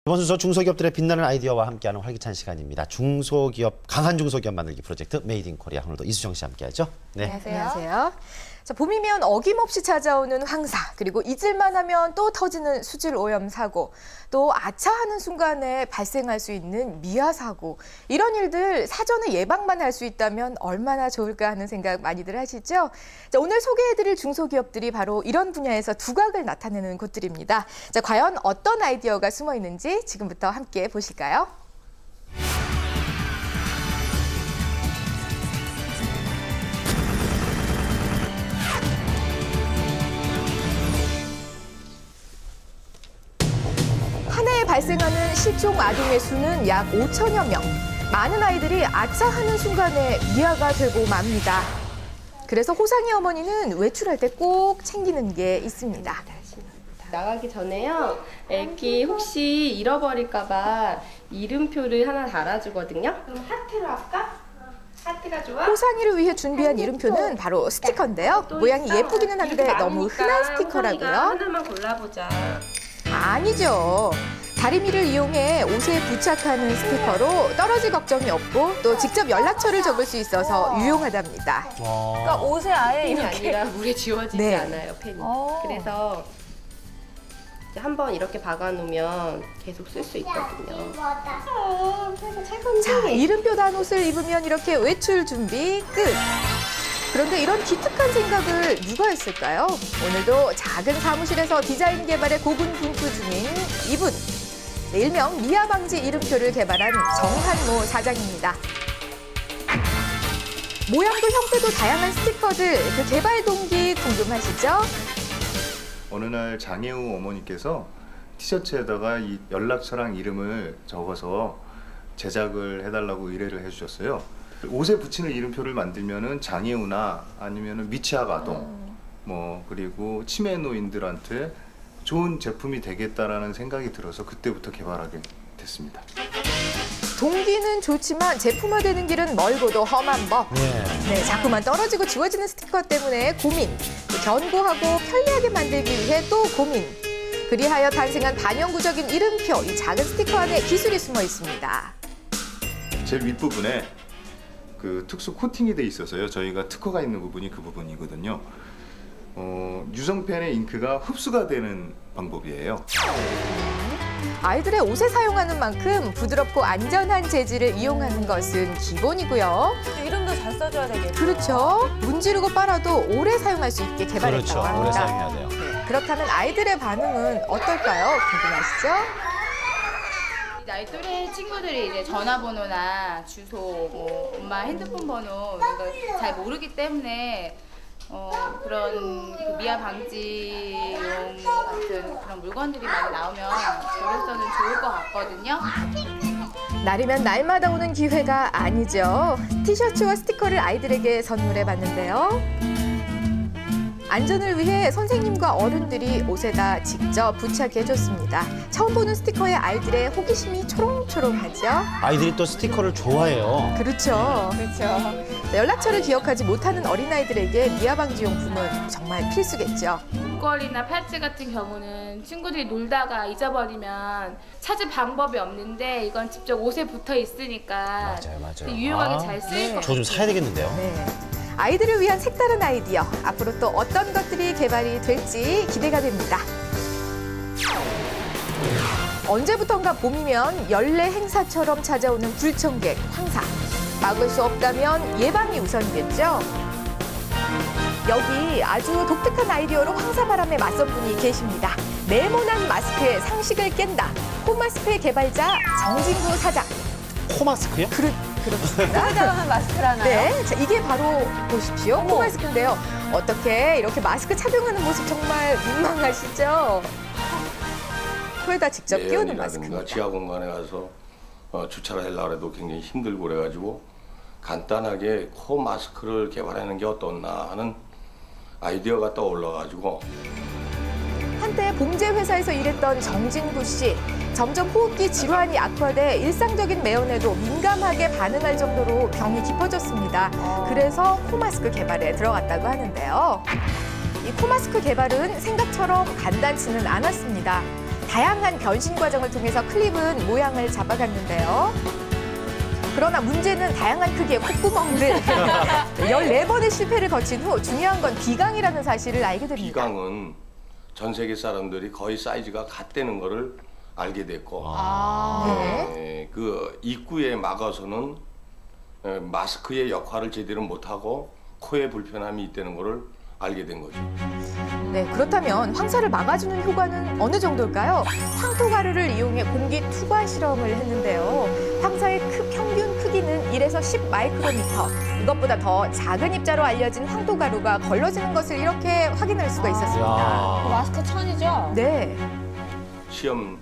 이번 순서 중소기업들의 빛나는 아이디어와 함께하는 활기찬 시간입니다. 강한 중소기업 만들기 프로젝트 메이드 인 코리아. 오늘도 이수정 씨 함께하죠. 네. 안녕하세요. 자, 봄이면 어김없이 찾아오는 황사, 그리고 잊을만 하면 또 터지는 수질 오염 사고, 또 아차하는 순간에 발생할 수 있는 미아 사고, 이런 일들 사전에 예방만 할 수 있다면 얼마나 좋을까 하는 생각 많이들 하시죠? 자, 오늘 소개해드릴 중소기업들이 바로 이런 분야에서 두각을 나타내는 곳들입니다. 자, 과연 어떤 아이디어가 숨어 있는지 지금부터 함께 보실까요? 한 해에 발생하는 실종 아동의 수는 약 5천여 명. 많은 아이들이 아차하는 순간에 미아가 되고 맙니다. 그래서 호상이 어머니는 외출할 때 꼭 챙기는 게 있습니다. 나가기 전에요. 애기 혹시 잃어버릴까봐 이름표를 하나 달아주거든요. 그럼 하트로 할까? 하트가 좋아? 호상이를 위해 준비한 이름표는 바로 스티커인데요. 모양이 예쁘기는 한데 너무 흔한 스티커라고요. 하나만 골라보자. 아니죠. 다리미를 이용해 옷에 부착하는 스티커로 떨어질 걱정이 없고 또 직접 연락처를 적을 수 있어서 유용하답니다. 그러니까 옷에 아예 펜이 이렇게 아니라 물에 지워지지 네. 않아요, 펜이. 그래서 이제 한번 이렇게 박아놓으면 계속 쓸 수 있거든요. 자, 이름표 단 옷을 입으면 이렇게 외출 준비 끝. 그런데 이런 기특한 생각을 누가 했을까요? 오늘도 작은 사무실에서 디자인 개발에 고군분투 중인 이분. 네, 일명 미아 방지 이름표를 개발한 정한모 사장입니다. 모양도 형태도 다양한 스티커들, 그 개발 동기 궁금하시죠? 어느 날 장혜우 어머니께서 티셔츠에다가 이 연락처랑 이름을 적어서 제작을 해달라고 의뢰를 해주셨어요. 옷에 붙이는 이름표를 만들면은 장애우나 아니면은 미취학 아동, 그리고 치매 노인들한테 좋은 제품이 되겠다라는 생각이 들어서 그때부터 개발하게 됐습니다. 동기는 좋지만 제품화되는 길은 멀고도 험한 법. 네, 자꾸만 떨어지고 지워지는 스티커 때문에 고민, 또 견고하고 편리하게 만들기 위해 또 고민. 그리하여 탄생한 반영구적인 이름표, 이 작은 스티커 안에 기술이 숨어 있습니다. 제일 윗부분에 그 특수 코팅이 돼 있어서요. 저희가 특허가 있는 부분이 그 부분이거든요. 유성펜의 잉크가 흡수가 되는 방법이에요. 아이들의 옷에 사용하는 만큼 부드럽고 안전한 재질을 이용하는 것은 기본이고요. 이름도 잘 써줘야 되겠죠. 그렇죠. 문지르고 빨아도 오래 사용할 수 있게 개발했다고 그렇죠. 합니다. 오래 사용해야 돼요. 네, 그렇다면 아이들의 반응은 어떨까요? 궁금하시죠? 나이 또래 친구들이 이제 전화번호나 주소, 엄마 핸드폰 번호 이런 거 잘 모르기 때문에 그런 그 미아 방지용 같은 그런 물건들이 많이 나오면 저로서는 좋을 것 같거든요. 날이면 날마다 오는 기회가 아니죠. 티셔츠와 스티커를 아이들에게 선물해 봤는데요. 안전을 위해 선생님과 어른들이 옷에다 직접 부착해줬습니다. 처음 보는 스티커에 아이들의 호기심이 초롱초롱하죠. 아이들이 또 스티커를 좋아해요. 그렇죠. 그렇죠. 자, 연락처를 기억하지 못하는 어린아이들에게 미아방지용품은 정말 필수겠죠. 목걸이나 팔찌 같은 경우는 친구들이 놀다가 잊어버리면 찾을 방법이 없는데 이건 직접 옷에 붙어 있으니까 맞아요. 유용하게 잘 쓰일 것 같아요. 저 좀 사야 되겠는데요. 네. 아이들을 위한 색다른 아이디어, 앞으로 또 어떤 것들이 개발이 될지 기대가 됩니다. 언제부턴가 봄이면 연례 행사처럼 찾아오는 불청객, 황사. 막을 수 없다면 예방이 우선이겠죠. 여기 아주 독특한 아이디어로 황사바람에 맞선 분이 계십니다. 네모난 마스크의 상식을 깬다. 콧마스크의 개발자 정진구 사장. 코마스크요? 그렇습니다. 사장한 마스크라나요? 네, 자, 이게 바로 보십시오. 코마스크인데요. 어떻게 이렇게 마스크 착용하는 모습 정말 민망하시죠? 코에다 직접 끼우는 마스크입니다. 지하 공간에 가서 주차를 하려고 해도 굉장히 힘들고 그래가지고 간단하게 코 마스크를 개발하는 게 어떻나 하는 아이디어가 떠올라가지고 한때 봉제 회사에서 일했던 정진구 씨. 점점 호흡기 질환이 악화돼 일상적인 매연에도 민감하게 반응할 정도로 병이 깊어졌습니다. 그래서 코마스크 개발에 들어갔다고 하는데요. 이 코마스크 개발은 생각처럼 간단치는 않았습니다. 다양한 변신 과정을 통해서 클립은 모양을 잡아갔는데요. 그러나 문제는 다양한 크기의 콧구멍들 14번의 실패를 거친 후 중요한 건 비강이라는 사실을 알게 됩니다. 비강은 전 세계 사람들이 거의 사이즈가 같다는 거를 알게 됐고 네. 그 입구에 막아서는 마스크의 역할을 제대로 못하고 코에 불편함이 있다는 거를 알게 된 거죠. 네, 그렇다면 황사를 막아주는 효과는 어느 정도일까요? 황토가루를 이용해 공기 투과 실험을 했는데요. 황사의 평균 크기는 1에서 10 마이크로미터. 이것보다 더 작은 입자로 알려진 황토가루가 걸러지는 것을 이렇게 확인할 수가 있었습니다. 그 마스크 천이죠? 네, 시험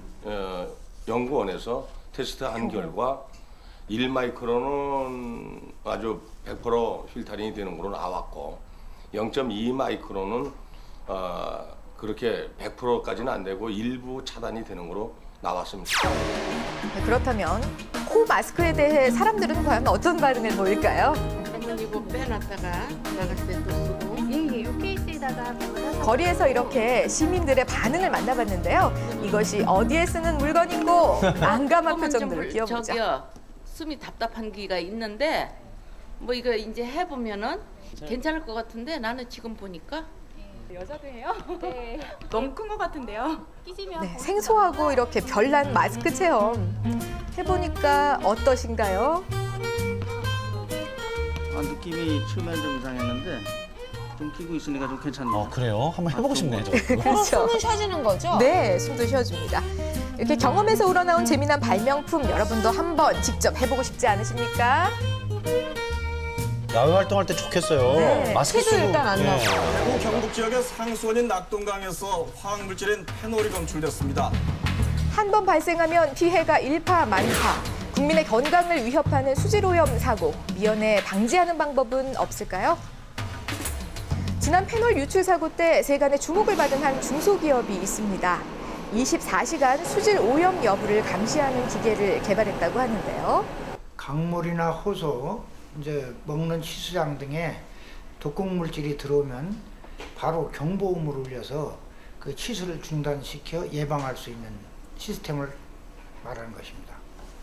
연구원에서 테스트한 결과 1마이크론은 아주 100% 필터링이 되는 걸로 나왔고 0.2마이크론은 그렇게 100%까지는 안 되고 일부 차단이 되는 걸로 나왔습니다. 네, 그렇다면 코 마스크에 대해 사람들은 과연 어떤 반응을 보일까요? 그러면 이거 빼놨다가 나갈 때 또 쓰고. 예, 이 케이스에다가 거리에서 이렇게 시민들의 반응을 만나봤는데요. 이것이 어디에 쓰는 물건인고 난감한 표정들을 띄워보죠. 저기요, 숨이 답답한 기가 있는데 뭐 이거 이제 해보면은 괜찮을 것 같은데 나는 지금 보니까 여자도 해요? 네. 너무 큰 것 같은데요? 끼시면 네, 생소하고 이렇게 별난 마스크 체험 해보니까 어떠신가요? 느낌이 처음엔 좀 이상했는데 좀 끼고 있으니까 좀 괜찮네요. 그래요? 한번 해보고 싶네요. 그렇죠. 숨을 쉬어지는 거죠? 네, 숨도 쉬어줍니다. 이렇게 경험에서 우러나온 재미난 발명품 여러분도 한번 직접 해보고 싶지 않으십니까? 야외 활동할 때 좋겠어요. 네, 마스크 피도 쓰고. 일단 안 나고. 대구 경북 지역의 상수원인 낙동강에서 화학물질인 페놀이 검출됐습니다. 한 번 발생하면 피해가 일파만파. 국민의 건강을 위협하는 수질오염 사고, 미연에 방지하는 방법은 없을까요? 지난 페놀 유출 사고 때 세간의 주목을 받은 한 중소기업이 있습니다. 24시간 수질 오염 여부를 감시하는 기계를 개발했다고 하는데요. 강물이나 호수, 이제 먹는 치수장 등에 독성 물질이 들어오면 바로 경보음을 울려서 그 치수를 중단시켜 예방할 수 있는 시스템을 말하는 것입니다.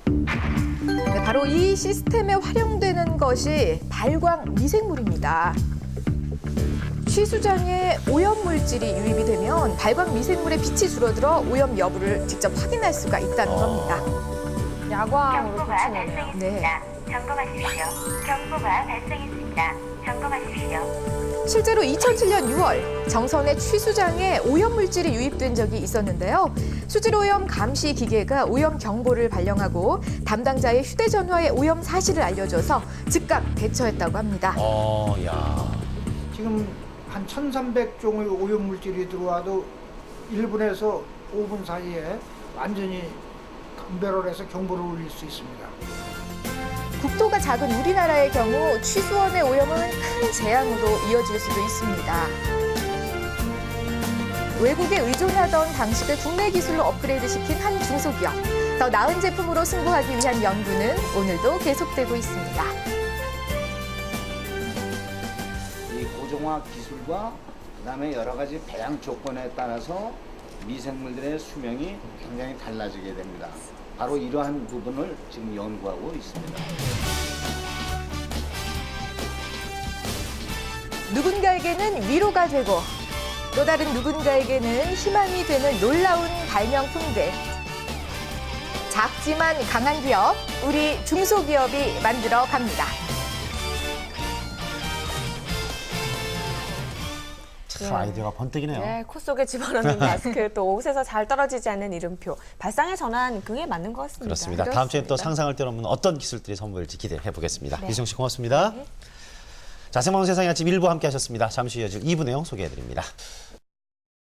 네, 바로 이 시스템에 활용되는 것이 발광 미생물입니다. 취수장에 오염물질이 유입이 되면 발광 미생물의 빛이 줄어들어 오염 여부를 직접 확인할 수가 있다는 겁니다. 야광으로 비추네요. 네. 점검하십시오. 경보가 발생했습니다. 점검하십시오. 실제로 2007년 6월 정선의 취수장에 오염물질이 유입된 적이 있었는데요. 수질오염 감시 기계가 오염 경보를 발령하고 담당자의 휴대전화에 오염 사실을 알려줘서 즉각 대처했다고 합니다. 야. 지금 한 1,300종의 오염물질이 들어와도 1분에서 5분 사이에 완전히 감별을 해서 경보를 울릴 수 있습니다. 국토가 작은 우리나라의 경우 취수원의 오염은 큰 재앙으로 이어질 수도 있습니다. 외국에 의존하던 방식을 국내 기술로 업그레이드시킨 한 중소기업. 더 나은 제품으로 승부하기 위한 연구는 오늘도 계속되고 있습니다. 이 고정화 기술과 그다음에 여러 가지 배양 조건에 따라서 미생물들의 수명이 굉장히 달라지게 됩니다. 바로 이러한 부분을 지금 연구하고 있습니다. 누군가에게는 위로가 되고 또 다른 누군가에게는 희망이 되는 놀라운 발명품들. 작지만 강한 기업, 우리 중소기업이 만들어 갑니다. 참 아이디어가 번뜩이네요. 네, 코 속에 집어넣는 마스크, 또 옷에서 잘 떨어지지 않는 이름표. 발상의 전환, 그게 맞는 것 같습니다. 그렇습니다. 다음 주에 또 상상을 뛰어넘는 어떤 기술들이 선보일지 기대해 보겠습니다. 네. 이수정 씨 고맙습니다. 자, 생방송 세상의 아침 1부 함께 하셨습니다. 잠시 후 이어질 2부 내용 소개해 드립니다.